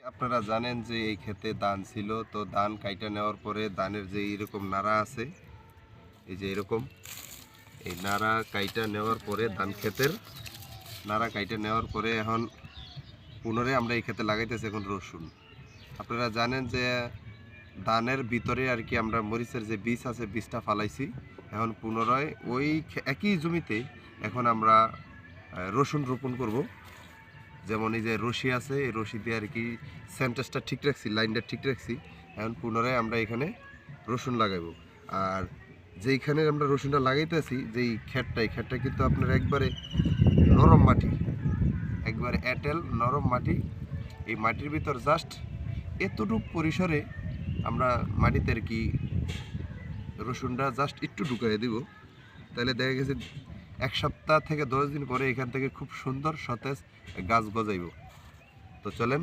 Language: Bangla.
আপনারা জানেন যে এই ক্ষেতে ধান ছিল, তো ধান কাইটা নেওয়ার পরে ধানের যে এরকম নাড়া আছে, এই যে এরকম এই নাড়া কাইটা নেওয়ার পরে ধান ক্ষেতের নাড়া কাইটা নেওয়ার পরে এখন পুনরায় আমরা এই ক্ষেতে লাগাইতেছি এখন রসুন। আপনারা জানেন যে ধানের ভিতরে আর কি আমরা মরিচের যে বীজ আছে বীজটা ফালাইছি, এখন পুনরায় ওই একই জমিতে এখন আমরা রসুন রোপণ করব। যেমন এই যে রশি আছে, এই রশি দিয়ে আর কি সেন্টাসটা ঠিক রাখছি, লাইনটা ঠিক রাখছি। এখন পুনরায় আমরা এখানে রসুন লাগাইবো। আর যেইখানে আমরা রসুনটা লাগাইতেছি, যেই ক্ষেতটা, এই ক্ষেতটা কিন্তু আপনার একবারে নরম মাটি, একবারে এঁটেল নরম মাটি। এই মাটির ভিতর জাস্ট এতটুক পরিসরে আমরা মাটিতে আর কি রসুনটা জাস্ট একটু ঢুকাই দিব। তাহলে দেখা গেছে 1 সপ্তাহ থেকে 10 দিন পরে এখান থেকে খুব সুন্দর সতেজ গাছ গজাইব। তো চলেন